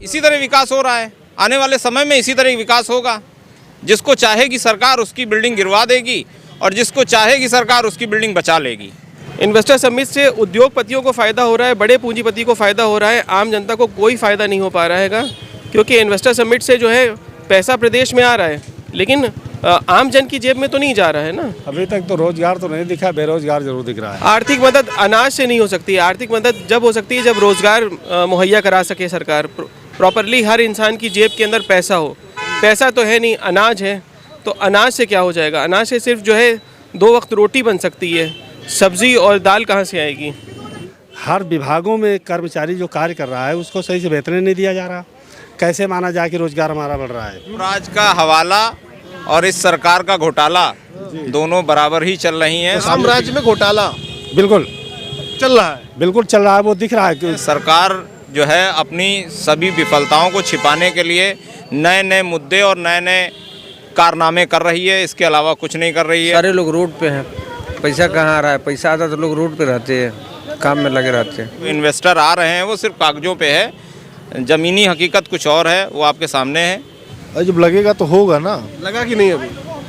इसी तरह विकास हो रहा है, आने वाले समय में इसी तरह विकास होगा। जिसको चाहेगी सरकार उसकी बिल्डिंग गिरवा देगी और जिसको चाहेगी सरकार उसकी बिल्डिंग बचा लेगी। इन्वेस्टर समिट से उद्योगपतियों को फ़ायदा हो रहा है, बड़े पूंजीपति को फ़ायदा हो रहा है, आम जनता को कोई फ़ायदा नहीं हो पा रहा है, क्योंकि इन्वेस्टर समिट से जो है पैसा प्रदेश में आ रहा है, लेकिन आम जन की जेब में तो नहीं जा रहा है ना। अभी तक तो रोजगार तो नहीं दिखा, बेरोजगार जरूर दिख रहा है। आर्थिक मदद अनाज से नहीं हो सकती। आर्थिक मदद जब हो सकती है जब रोजगार मुहैया करा सके सरकार, प्रॉपरली हर इंसान की जेब के अंदर पैसा हो। पैसा तो है नहीं, अनाज है, तो अनाज से क्या हो जाएगा? अनाज से सिर्फ जो है 2 वक्त रोटी बन सकती है, सब्जी और दाल कहाँ से आएगी? हर विभागों में कर्मचारी जो कार्य कर रहा है उसको सही से वेतन नहीं दिया जा रहा। कैसे माना जाए कि रोजगार हमारा बढ़ रहा है? राज का हवाला और इस सरकार का घोटाला दोनों बराबर ही चल रही हैं। साम्राज्य में घोटाला बिल्कुल चल रहा है। बिल्कुल चल रहा है, वो दिख रहा है कि सरकार जो है अपनी सभी विफलताओं को छिपाने के लिए नए नए मुद्दे और नए नए कारनामे कर रही है, इसके अलावा कुछ नहीं कर रही है। सारे लोग रोड पे हैं, पैसा कहाँ आ रहा है? पैसा आता तो लोग रोड पे रहते हैं, काम में लगे रहते हैं। इन्वेस्टर आ रहे हैं वो सिर्फ कागजों पे है, ज़मीनी हकीकत कुछ और है, वो आपके सामने है। अरे जब लगेगा तो होगा ना। लगा कि नहीं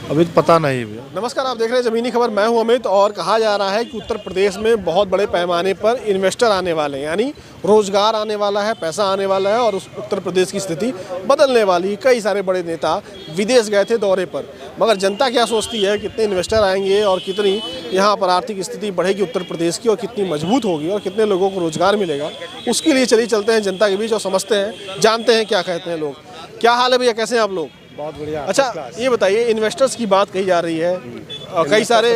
अभी तो पता नहीं भी। नमस्कार, आप देख रहे हैं ज़मीनी खबर। मैं हूं अमित और कहा जा रहा है कि उत्तर प्रदेश में बहुत बड़े पैमाने पर इन्वेस्टर आने वाले हैं, यानी रोजगार आने वाला है, पैसा आने वाला है और उस उत्तर प्रदेश की स्थिति बदलने वाली है। कई सारे बड़े नेता विदेश गए थे दौरे पर, मगर जनता क्या सोचती है, कितने इन्वेस्टर आएंगे और कितनी यहाँ पर आर्थिक स्थिति बढ़ेगी उत्तर प्रदेश की और कितनी मजबूत होगी और कितने लोगों को रोजगार मिलेगा, उसके लिए चलते हैं जनता के बीच और समझते हैं, जानते हैं क्या कहते हैं लोग। क्या हाल है भैया, कैसे हैं आप लोग? बहुत बढ़िया। अच्छा ये बताइए, इन्वेस्टर्स की बात कही जा रही है, कई सारे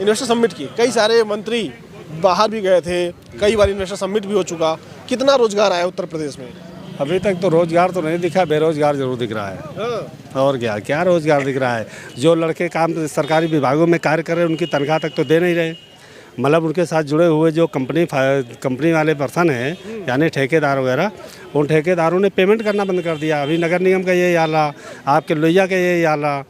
इन्वेस्टर समिट की, कई सारे मंत्री बाहर भी गए थे, कई बार इन्वेस्टर समिट भी हो चुका। कितना रोजगार आया उत्तर प्रदेश में? अभी तक तो रोजगार तो नहीं दिखा, बेरोजगार जरूर दिख रहा है। और क्या क्या रोजगार दिख रहा है? जो लड़के काम सरकारी विभागों में कार्य कर रहे हैं उनकी तनख्वाह तक तो दे नहीं रहे। मतलब उनके साथ जुड़े हुए जो कंपनी वाले पर्सन हैं, यानी ठेकेदार वगैरह, उन ठेकेदारों ने पेमेंट करना बंद कर दिया। अभी नगर निगम का ये हाल रहा, आपके लोहिया का ये हाल रहा।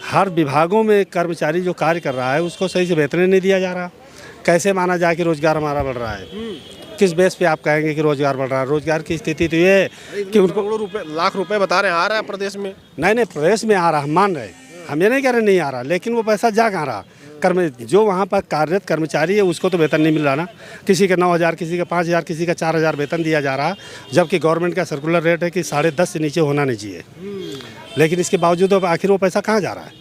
हर विभागों में कर्मचारी जो कार्य कर रहा है उसको सही से वेतन नहीं दिया जा रहा। कैसे माना जाए कि रोजगार हमारा बढ़ रहा है? किस बेस पे आप कहेंगे कि रोजगार बढ़ रहा है? रोजगार की स्थिति तो ये है कि उनको लाख रुपए बता रहे हैं आ रहा है प्रदेश में। नहीं, प्रदेश में आ रहा, हम मान रहे, हम ये नहीं कह रहे नहीं आ रहा, लेकिन वो पैसा जा कहाँ रहा? जो वहाँ पर कार्यरत कर्मचारी है उसको तो वेतन नहीं मिल रहा ना। किसी का 9,000, किसी का 5,000, किसी का 4,000 वेतन दिया जा रहा, जबकि गवर्नमेंट का सर्कुलर रेट है कि 10.5 से नीचे होना नहीं चाहिए। लेकिन इसके बावजूद आखिर वो पैसा कहाँ जा रहा है,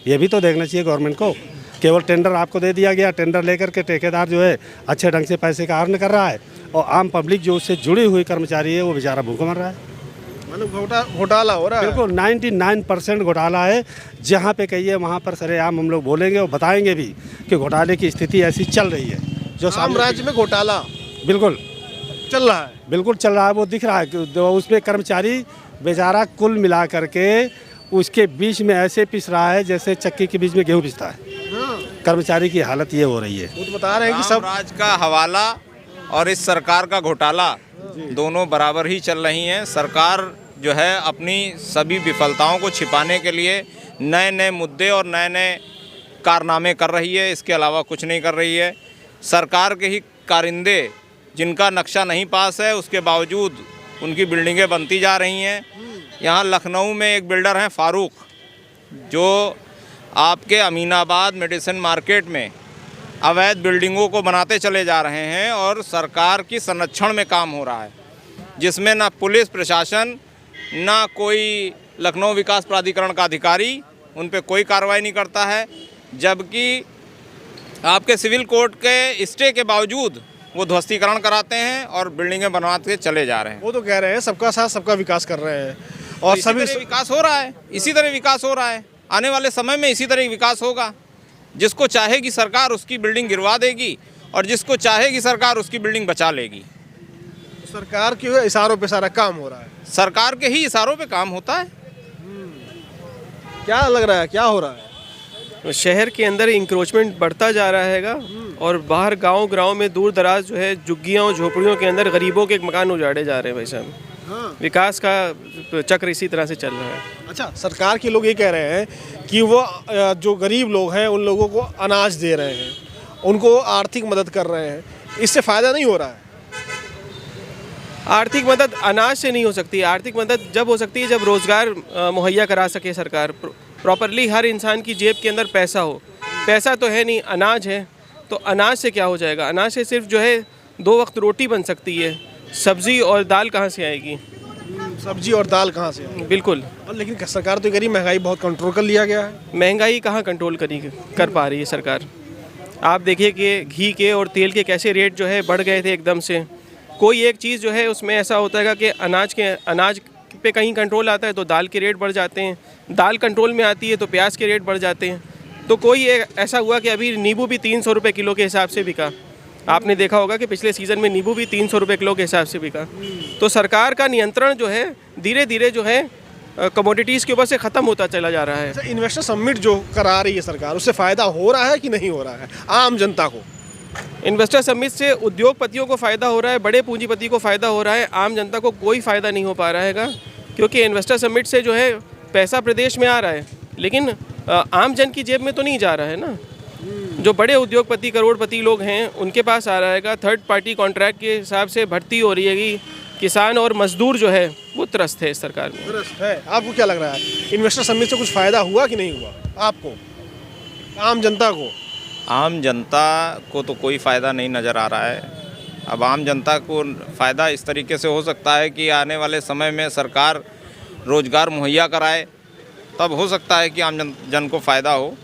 ये भी तो देखना चाहिए गवर्नमेंट को। केवल टेंडर आपको दे दिया गया, टेंडर लेकर के ठेकेदार जो है अच्छे ढंग से पैसे का अर्न कर रहा है और आम पब्लिक जो उससे जुड़ी हुई कर्मचारी है वो बेचारा भूखा मर रहा है। मतलब घोटाला हो रहा है। बिल्कुल 99% घोटाला है। जहाँ पे कहिए वहाँ पर सरेआम हम लोग बोलेंगे और बताएंगे भी कि घोटाले की स्थिति ऐसी चल रही है। जो साम्राज्य में घोटाला बिल्कुल चल रहा है, बिल्कुल चल रहा है, वो दिख रहा है कि उसमें कर्मचारी बेचारा कुल मिला करके उसके बीच में ऐसे पिस रहा है जैसे चक्की के बीच में गेहूँ पिसता है। कर्मचारी की हालत ये हो रही है। वो तो बता रहे हैं कि सब राज का हवाला और इस सरकार का घोटाला दोनों बराबर ही चल रही हैं। सरकार जो है अपनी सभी विफलताओं को छिपाने के लिए नए नए मुद्दे और नए नए कारनामे कर रही है, इसके अलावा कुछ नहीं कर रही है। सरकार के ही कारिंदे जिनका नक्शा नहीं पास है उसके बावजूद उनकी बिल्डिंगें बनती जा रही हैं। यहाँ लखनऊ में एक बिल्डर हैं फारूक, जो आपके अमीनाबाद मेडिसिन मार्केट में अवैध बिल्डिंगों को बनाते चले जा रहे हैं और सरकार की संरक्षण में काम हो रहा है, जिसमें ना पुलिस प्रशासन ना कोई लखनऊ विकास प्राधिकरण का अधिकारी उन पे कोई कार्रवाई नहीं करता है, जबकि आपके सिविल कोर्ट के स्टे के बावजूद वो ध्वस्तीकरण कराते हैं और बिल्डिंगें बनवाते चले जा रहे हैं। वो तो कह रहे हैं सबका साथ सबका विकास कर रहे हैं और सभी विकास हो रहा है, इसी तरह विकास हो रहा है, आने वाले समय में इसी तरह विकास होगा। जिसको चाहेगी सरकार उसकी बिल्डिंग गिरवा देगी और जिसको चाहेगी सरकार उसकी बिल्डिंग बचा लेगी। सरकार के इशारों पे सारा काम हो रहा है, सरकार के ही इशारों पे काम होता है। क्या लग रहा है, क्या हो रहा है? शहर के अंदर इंक्रोचमेंट बढ़ता जा रहा है और बाहर गांव में दूर दराज जो है झुग्गियों और झोपड़ियों के अंदर गरीबों के मकान उजाड़े जा रहे हैं भाई साहब। विकास का चक्र इसी तरह से चल रहा है। अच्छा, सरकार के लोग ये कह रहे हैं कि वो जो गरीब लोग हैं उन लोगों को अनाज दे रहे हैं, उनको आर्थिक मदद कर रहे हैं, इससे फ़ायदा नहीं हो रहा है। आर्थिक मदद अनाज से नहीं हो सकती। आर्थिक मदद जब हो सकती है जब रोज़गार मुहैया करा सके सरकार, प्रॉपरली हर इंसान की जेब के अंदर पैसा हो। पैसा तो है नहीं, अनाज है, तो अनाज से क्या हो जाएगा? अनाज से सिर्फ जो है 2 वक्त रोटी बन सकती है, सब्ज़ी और दाल कहाँ से आएगी? सब्जी और दाल कहाँ से आएगी? बिल्कुल। और लेकिन सरकार तो कह रही महंगाई बहुत कंट्रोल कर लिया गया है। महंगाई कहाँ कंट्रोल कर पा रही है सरकार? आप देखिए कि घी के और तेल के कैसे रेट जो है बढ़ गए थे एकदम से। कोई एक चीज़ जो है उसमें ऐसा होता है कि अनाज पे कहीं कंट्रोल आता है तो दाल के रेट बढ़ जाते हैं, दाल कंट्रोल में आती है तो प्याज के रेट बढ़ जाते हैं। तो कोई ऐसा हुआ कि अभी नींबू भी 300 रुपये किलो के हिसाब से बिका। आपने देखा होगा कि पिछले सीज़न में नींबू भी 300 रुपये किलो के हिसाब से बिका। तो सरकार का नियंत्रण जो है धीरे धीरे जो है कमोडिटीज़ के ऊपर से ख़त्म होता चला जा रहा है। अच्छा, इन्वेस्टर समिट जो करा रही है सरकार, उससे फ़ायदा हो रहा है कि नहीं हो रहा है आम जनता को? इन्वेस्टर समिट से उद्योगपतियों को फ़ायदा हो रहा है, बड़े पूंजीपति को फ़ायदा हो रहा है, आम जनता को कोई फ़ायदा नहीं हो पा रहा है, क्योंकि इन्वेस्टर समिट से जो है पैसा प्रदेश में आ रहा है लेकिन आम जन की जेब में तो नहीं जा रहा है ना। जो बड़े उद्योगपति करोड़पति लोग हैं उनके पास आ रहा है। थर्ड पार्टी कॉन्ट्रैक्ट के हिसाब से भर्ती हो रही है कि किसान और मजदूर जो है वो त्रस्त है इस सरकार में। त्रस्त है। आपको क्या लग रहा है, इन्वेस्टर समिट से कुछ फ़ायदा हुआ कि नहीं हुआ आपको, आम जनता को? आम जनता को तो कोई फ़ायदा नहीं नज़र आ रहा है। अब आम जनता को फ़ायदा इस तरीके से हो सकता है कि आने वाले समय में सरकार रोज़गार मुहैया कराए, तब हो सकता है कि आम जन को फ़ायदा हो,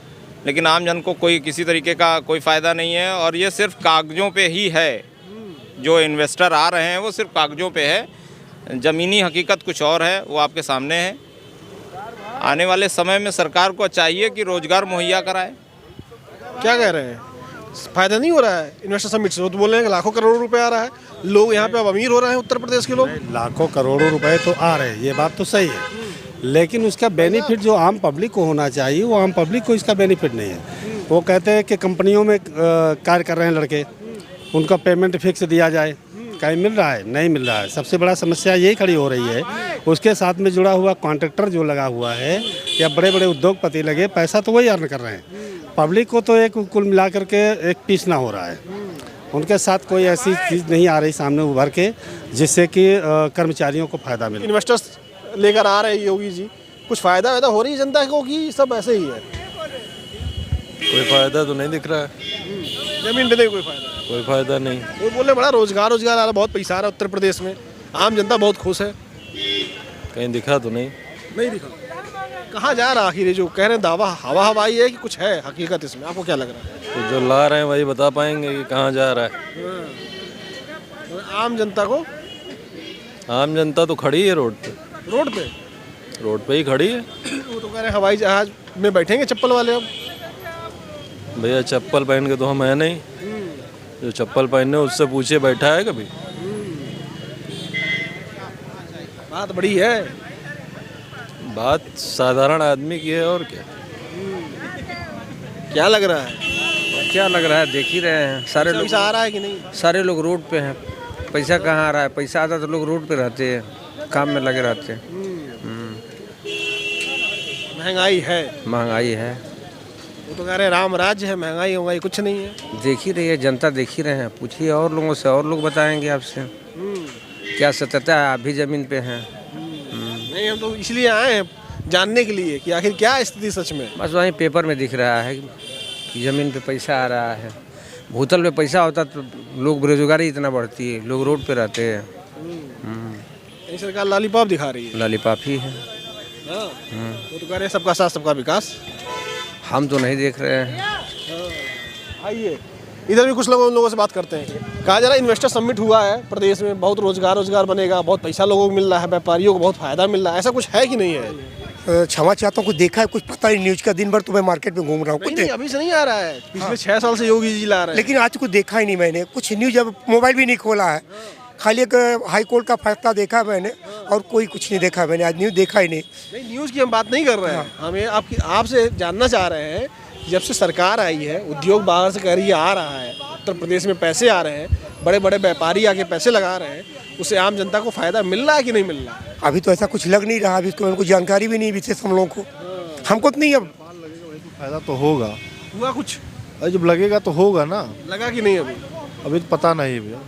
लेकिन आम जन को कोई किसी तरीके का कोई फ़ायदा नहीं है। और ये सिर्फ कागज़ों पे ही है। जो इन्वेस्टर आ रहे हैं वो सिर्फ कागज़ों पे है, ज़मीनी हकीकत कुछ और है, वो आपके सामने है। आने वाले समय में सरकार को चाहिए कि रोज़गार मुहैया कराए। क्या कह रहे हैं, फ़ायदा नहीं हो रहा है इन्वेस्टर समिट से? वो तो बोल रहे हैं कि लाखों करोड़ों रुपए आ रहा है, लोग यहाँ पे अब अमीर हो रहे हैं उत्तर प्रदेश के लोग। लाखों करोड़ों रुपए तो आ रहे हैं, ये बात तो सही है, लेकिन उसका बेनिफिट जो आम पब्लिक को होना चाहिए वो आम पब्लिक को इसका बेनिफिट नहीं है। वो कहते हैं कि कंपनियों में कार्य कर रहे हैं लड़के, उनका पेमेंट फिक्स दिया जाए, कहीं मिल रहा है? नहीं मिल रहा है। सबसे बड़ा समस्या यही खड़ी हो रही है। उसके साथ में जुड़ा हुआ कॉन्ट्रैक्टर जो लगा हुआ है या बड़े बड़े उद्योगपति लगे, पैसा तो वही अर्न कर रहे हैं, पब्लिक को तो एक कुल मिला करके एक पीस ना हो रहा है। उनके साथ कोई ऐसी चीज़ नहीं आ रही सामने उभर के जिससे कि कर्मचारियों को फ़ायदा मिले। इन्वेस्टर्स लेकर आ रहे हैं योगी जी, कुछ फ़ायदा वैदा हो रही है जनता को कि सब ऐसे ही है? कोई फ़ायदा तो नहीं दिख रहा है। जमीन पे नहीं कोई फ़ायदा? कोई फ़ायदा नहीं। वो बोले बड़ा रोजगार आ रहा है, बहुत पैसा आ रहा है उत्तर प्रदेश में, आम जनता बहुत खुश है। कहीं दिखा तो नहीं। नहीं दिखा। कहाँ जा रहा आखिर? जो कह रहे हैं दावा हवा हवाई है कि कुछ है हकीकत इसमें? आपको क्या लग रहा है? तो जो ला रहे हैं वही बता पाएंगे कि कहाँ जा रहा है। आम जनता को? आम जनता तो खड़ी है रोड पे। रोड पे? रोड पे ही खड़ी है। वो तो कह रहे हैं हवाई जहाज में बैठेंगे चप्पल वाले अब। भैया चप्पल पहन के तो हम है नहीं, जो चप्पल पहने उससे पूछे बैठा है कभी? बात बड़ी है। बात साधारण आदमी की है और क्या। क्या लग रहा है, क्या लग रहा है, देख ही रहे हैं सारे लोग। पैसा आ रहा है कि नहीं? सारे लोग रोड पे हैं, पैसा कहाँ आ रहा है? पैसा आता तो लोग रोड पे रहते हैं, काम में लगे रहते हैं। महंगाई है, महंगाई है। वो तो कह रहे हैं राम राज्य है, महंगाई महंगाई कुछ नहीं है। देख ही रही है जनता, देख ही रहे हैं। पूछिए और लोगों से, और लोग बताएंगे आपसे क्या सत्यता है। आप भी ज़मीन पे हैं। नहीं, हम तो इसलिए आए हैं जानने के लिए कि आखिर क्या स्थिति सच में। बस वहीं पेपर में दिख रहा है कि ज़मीन पे पैसा आ रहा है। भूतल में पैसा होता तो लोग बेरोजगारी इतना बढ़ती है, लोग रोड पे रहते हैं। ये सरकार लॉलीपॉप दिखा रही है। लॉलीपॉप ही है। वो तो कह रहे हैं सबका साथ सबका विकास। हम तो नहीं देख रहे हैं। आइए इधर भी कुछ लोगों से बात करते हैं। कहा जा रहा है इन्वेस्टर समिट हुआ है प्रदेश में, बहुत रोजगार बनेगा, बहुत पैसा लोगों को मिल रहा है, व्यापारियों को बहुत फायदा मिल रहा है, ऐसा कुछ है कि नहीं है? क्षमा चाहता हूँ, कुछ देखा है कुछ पता नहीं। न्यूज़ का दिन भर तो मैं मार्केट में घूम रहा हूँ, कुछ नहीं, अभी से नहीं आ रहा है, पिछले 6 साल से योगी जी ला रहे हैं। लेकिन आज कुछ देखा ही नहीं मैंने। कुछ न्यूज़, अब मोबाइल भी नहीं खोला है, खाली एक हाई कोर्ट का फैसला देखा मैंने और कोई कुछ नहीं देखा मैंने। आज न्यूज़ देखा ही नहीं। न्यूज़ की हम बात नहीं कर रहे हैं, हमें आपसे जानना चाह रहे हैं, जब से सरकार आई है, उद्योग बाहर से कह रही है आ रहा है, उत्तर प्रदेश में पैसे आ रहे हैं, बड़े बड़े व्यापारी आके पैसे लगा रहे हैं, उससे आम जनता को फायदा मिल रहा है कि नहीं मिल रहा है? अभी तो ऐसा कुछ लग नहीं रहा। अभी तो कुछ जानकारी भी नहीं विशेष हम लोगों को, हमको तो नहीं। अब फायदा तो होगा, हुआ कुछ? अरे जब लगेगा तो होगा ना। लगा कि नहीं? अभी तो पता नहीं भैया।